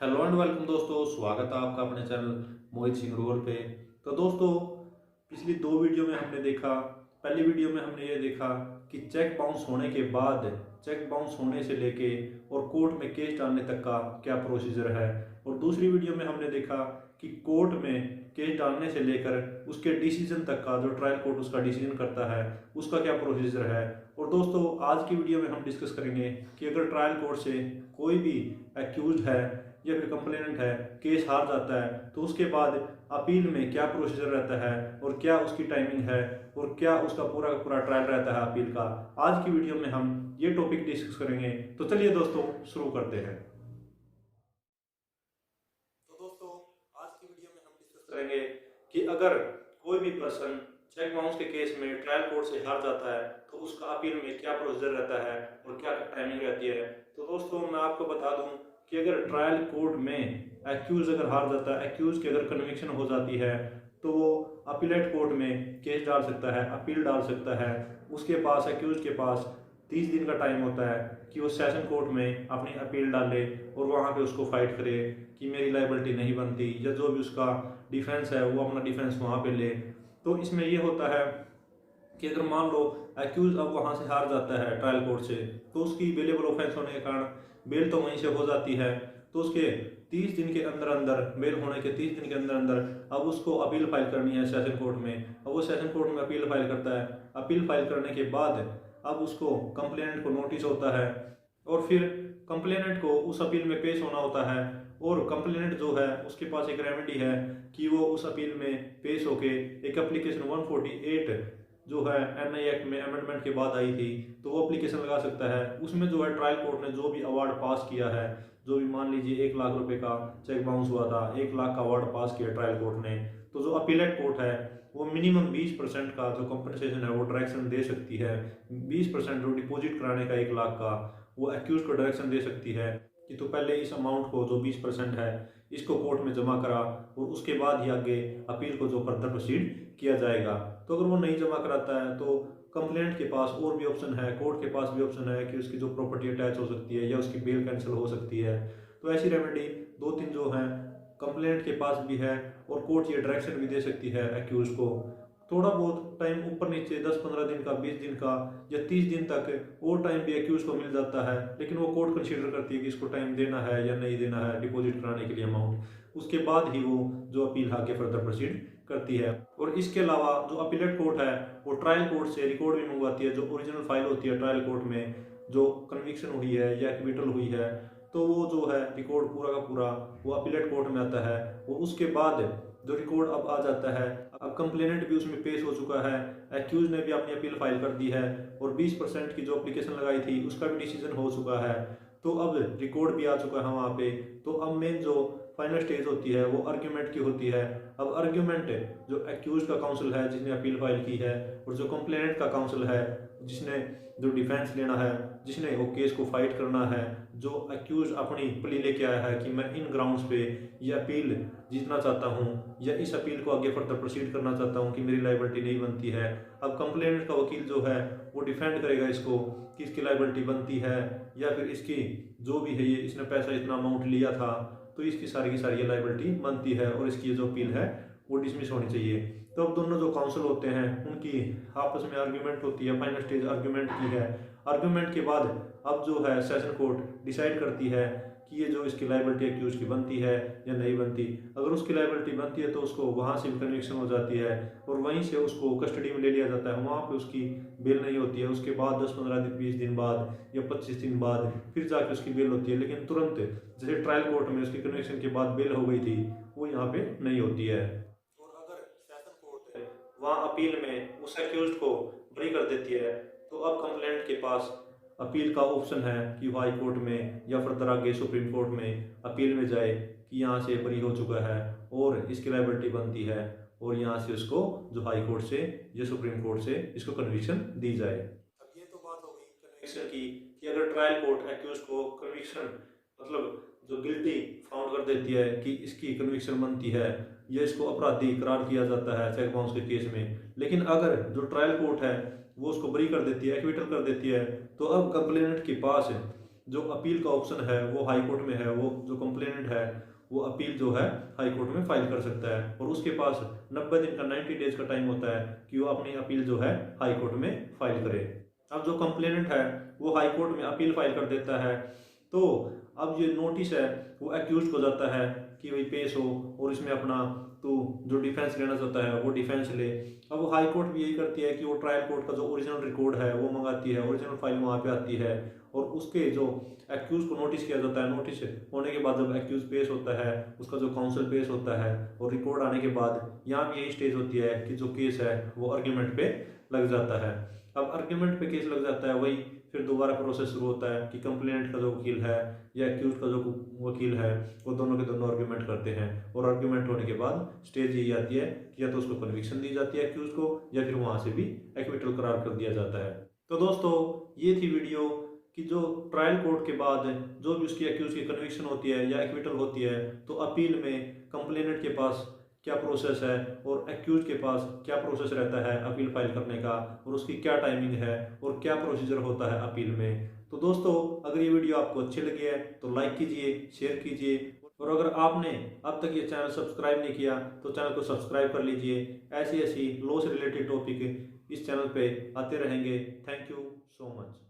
Hello and welcome दोस्तों, स्वागत है आपका अपने चैनल मोहित सिंह रोल पे। तो दोस्तों, पिछली दो वीडियो में हमने देखा। पहली वीडियो में हमने ये देखा कि चेक बाउंस होने के बाद, चेक बाउंस होने से लेके और कोर्ट में केस डालने तक का क्या प्रोसीजर है। और दूसरी वीडियो में हमने देखा कि कोर्ट में केस डालने से लेकर उसके डिसीजन तक का, जो ट्रायल कोर्ट उसका डिसीजन करता है, उसका क्या प्रोसीजर है। और दोस्तों, आज की वीडियो में हम डिस्कस करेंगे कि अगर ट्रायल कोर्ट से कोई भी एक्यूज है या फिर कंप्लेनेंट है केस हार जाता है तो उसके बाद अपील में क्या प्रोसीजर रहता है और क्या उसकी टाइमिंग है और क्या उसका पूरा का पूरा ट्रायल रहता है अपील का। आज की वीडियो में हम ये टॉपिक डिस्कस करेंगे। तो चलिए दोस्तों, शुरू करते हैं। तो दोस्तों, आज की वीडियो में हम डिस्कस करेंगे कि अगर कोई भी पर्सन चेक बाउंस के केस में ट्रायल कोर्ट से हार जाता है तो उसका अपील में क्या प्रोसीजर रहता है और क्या टाइमिंग रहती है। तो दोस्तों, मैं आपको बता दूं कि अगर ट्रायल कोर्ट में एक्यूज अगर हार जाता है, एक्यूज की अगर कन्विक्शन हो जाती है, तो वो अपीलेट कोर्ट में केस डाल सकता है, अपील डाल सकता है। उसके पास, एक्यूज के पास 30 दिन का टाइम होता है कि वो सेशन कोर्ट में अपनी अपील डाले और वहाँ पे उसको फाइट करे कि मेरी लाइबिलिटी नहीं बनती, या जो भी उसका डिफेंस है वो अपना डिफेंस वहाँ पे ले। तो इसमें ये होता है कि अगर मान लो एक्यूज अब वहाँ से हार जाता है ट्रायल कोर्ट से, तो उसकी बेलेबल ऑफेंस होने के कारण बेल तो वहीं से हो जाती है। तो उसके 30 दिन के अंदर अंदर, बेल होने के 30 दिन के अंदर अंदर अब उसको अपील फाइल करनी है सेशन कोर्ट में। अब वो सेशन कोर्ट में अपील फाइल करता है। अपील फाइल करने के बाद अब उसको कंप्लेनेंट को नोटिस होता है और फिर कंप्लेनेंट को उस अपील में पेश होना होता है। और कंप्लेनेंट जो है उसके पास एक रेमेडी है कि वो उस अपील में पेश होके एक एप्लीकेशन 148 जो है एनआई एक्ट में अमेंडमेंट के बाद आई थी, तो वो एप्लीकेशन लगा सकता है। उसमें जो है ट्रायल कोर्ट ने जो भी अवार्ड पास किया है, जो भी मान लीजिए 1 लाख रुपए का चेक बाउंस हुआ था, 1 लाख का अवार्ड पास किया ट्रायल कोर्ट ने, तो जो अपीलेट कोर्ट है वो मिनिमम 20% का जो कंपनसेशन है वो डायरेक्शन दे सकती है। 20% जो डिपॉजिट कराने का 1 लाख का, वो एक्यूज को डायरेक्शन दे सकती है कि तो पहले इस अमाउंट को, जो 20% है, इसको कोर्ट में जमा करा और उसके बाद ही आगे अपील को जो फर्दर प्रोसीड किया जाएगा। तो अगर वो नहीं जमा कराता है तो कंप्लेंट के पास और भी ऑप्शन है, कोर्ट के पास भी ऑप्शन है कि उसकी जो प्रॉपर्टी अटैच हो सकती है या उसकी बेल कैंसिल हो सकती है। तो ऐसी रेमेडी दो तीन जो है कंप्लेंट के पास भी है और कोर्ट ये डायरेक्शन भी दे सकती है एक्यूज को। थोड़ा बहुत टाइम ऊपर नीचे 10-15 दिन का, 20 दिन का या 30 दिन तक और टाइम भी एक्यूज को मिल जाता है, लेकिन वो कोर्ट कंसीडर करती है कि इसको टाइम देना है या नहीं देना है डिपॉजिट कराने के लिए अमाउंट। उसके बाद ही वो जो अपील आगे फर्दर प्रोसीड करती है। और इसके अलावा जो अपीलेट कोर्ट है वो ट्रायल कोर्ट से रिकॉर्ड भी मंगवाती है। जो ओरिजिनल फाइल होती है ट्रायल कोर्ट में, जो कन्विक्शन हुई है या एक्विटल हुई है, तो वो जो है रिकॉर्ड पूरा का पूरा वो अपीलेट कोर्ट में आता है। और उसके बाद जो रिकॉर्ड अब आ जाता है, अब कंप्लेनेंट भी उसमें पेश हो चुका है, एक्यूज ने भी अपनी अपील फाइल कर दी है और 20% की जो एप्लीकेशन लगाई थी उसका भी डिसीजन हो चुका है। तो अब रिकॉर्ड भी आ चुका है वहाँ पे। तो अब मेन जो फाइनल स्टेज होती है वो आर्ग्यूमेंट की होती है। अब आर्ग्यूमेंट जो एक्यूज का काउंसिल है जिसने अपील फाइल की है, और जो कंप्लेनेंट का काउंसिल है जिसने जो डिफेंस लेना है, जिसने वो केस को फाइट करना है, जो एक्यूज अपनी प्ली लेके आया है कि मैं इन ग्राउंड्स पे ये अपील जीतना चाहता हूँ या इस अपील को आगे फर्दर प्रोसीड करना चाहता हूँ कि मेरी लाइबिलिटी नहीं बनती है। अब कंप्लेनेंट का वकील जो है वो डिफेंड करेगा इसको कि इसकी लाइबिलिटी बनती है या फिर इसकी जो भी है, ये इसने पैसा इतना अमाउंट लिया था तो इसकी सारी की सारी लाइबिलिटी बनती है और इसकी जो अपील है वो डिसमिस होनी चाहिए। तो अब दोनों जो काउंसिल होते हैं उनकी आपस में आर्ग्यूमेंट होती है। फाइनल स्टेज आर्ग्यूमेंट की है। आर्ग्यूमेंट के बाद अब जो है सेशन कोर्ट डिसाइड करती है कि ये जो इसकी लाइबिलिटी एक्यूज की बनती है या नहीं बनती। अगर उसकी लाइबिलिटी बनती है तो उसको वहाँ से भी कन्विक्शन हो जाती है और वहीं से उसको कस्टडी में ले लिया जाता है। वहाँ पे उसकी बेल नहीं होती है। उसके बाद 10-15 दिन, 20 दिन बाद या 25 दिन बाद फिर जाके उसकी बेल होती है, लेकिन तुरंत जैसे ट्रायल कोर्ट में उसकी कन्विक्शन के बाद बेल हो गई थी वो यहाँ पे नहीं होती है। और अगर सेशन कोर्ट वहाँ अपील में उस एक्यूज को बरी कर देती है तो अब कंप्लेंट के पास अपील का ऑप्शन है कि वो हाई कोर्ट में या फर्दर आगे सुप्रीम कोर्ट में अपील में जाए कि यहाँ से बरी हो चुका है और इसकी लाइबिलिटी बनती है, और यहाँ से उसको जो हाई कोर्ट से या सुप्रीम कोर्ट से इसको कन्विक्शन दी जाए। अब ये तो बात हो गई कन्विक्शन की कि अगर ट्रायल कोर्ट एक्यूज को कन्विक्शन, मतलब जो गिल्टी फाउंड कर देती है कि इसकी कन्विक्शन बनती है या इसको अपराधी करार किया जाता है चेक बाउंस के केस में, लेकिन अगर जो ट्रायल कोर्ट है वो उसको बरी कर देती है, एक्विटल कर देती है, तो अब कंप्लेनेंट के पास जो अपील का ऑप्शन है वो हाई कोर्ट में है, वो जो कंप्लेनेंट है वो अपील जो है हाई कोर्ट में फाइल कर सकता है और उसके पास 90 दिन का 90 डेज का टाइम होता है कि वो अपनी अपील जो है हाई कोर्ट में फाइल करे। अब जो कंप्लेनेंट है वो हाई कोर्ट में अपील फाइल कर देता है, तो अब ये नोटिस है वो एक्यूज को जाता है कि भाई पेश हो और इसमें अपना तो जो डिफेंस लेना चाहता है वो डिफेंस ले। अब वो हाई कोर्ट भी यही करती है कि वो ट्रायल कोर्ट का जो ओरिजिनल रिकॉर्ड है वो मंगाती है, ओरिजिनल फाइल वहाँ पे आती है और उसके जो एक्यूज को नोटिस किया जाता है, नोटिस होने के बाद जब एक्यूज पेश होता है, उसका जो काउंसिल पेश होता है और रिकॉर्ड आने के बाद यहाँ भी यही स्टेज होती है कि जो केस है वो आर्ग्यूमेंट पे लग जाता है। अब आर्ग्यूमेंट पे केस लग जाता है, वही फिर दोबारा प्रोसेस शुरू होता है कि कंप्लेनेंट का जो वकील है या एक्यूज का जो वकील है वो दोनों के दोनों आर्ग्यूमेंट करते हैं और आर्ग्यूमेंट होने के बाद स्टेज यही आती है कि या तो उसको कन्विक्शन दी जाती है एक्यूज को या फिर वहाँ से भी एक्विटल करार कर दिया जाता है। तो दोस्तों ये थी वीडियो कि जो ट्रायल कोर्ट के बाद जो भी उसकी एक्यूज की कन्विक्शन होती है या एक्विटल होती है तो अपील में कंप्लेनेंट के पास क्या प्रोसेस है और एक्यूज के पास क्या प्रोसेस रहता है अपील फाइल करने का और उसकी क्या टाइमिंग है और क्या प्रोसीजर होता है अपील में। तो दोस्तों अगर ये वीडियो आपको अच्छी लगी है तो लाइक कीजिए, शेयर कीजिए और अगर आपने अब तक ये चैनल सब्सक्राइब नहीं किया तो चैनल को सब्सक्राइब कर लीजिए। ऐसी ऐसी लॉ से रिलेटेड टॉपिक इस चैनल पे आते रहेंगे। Thank you so much.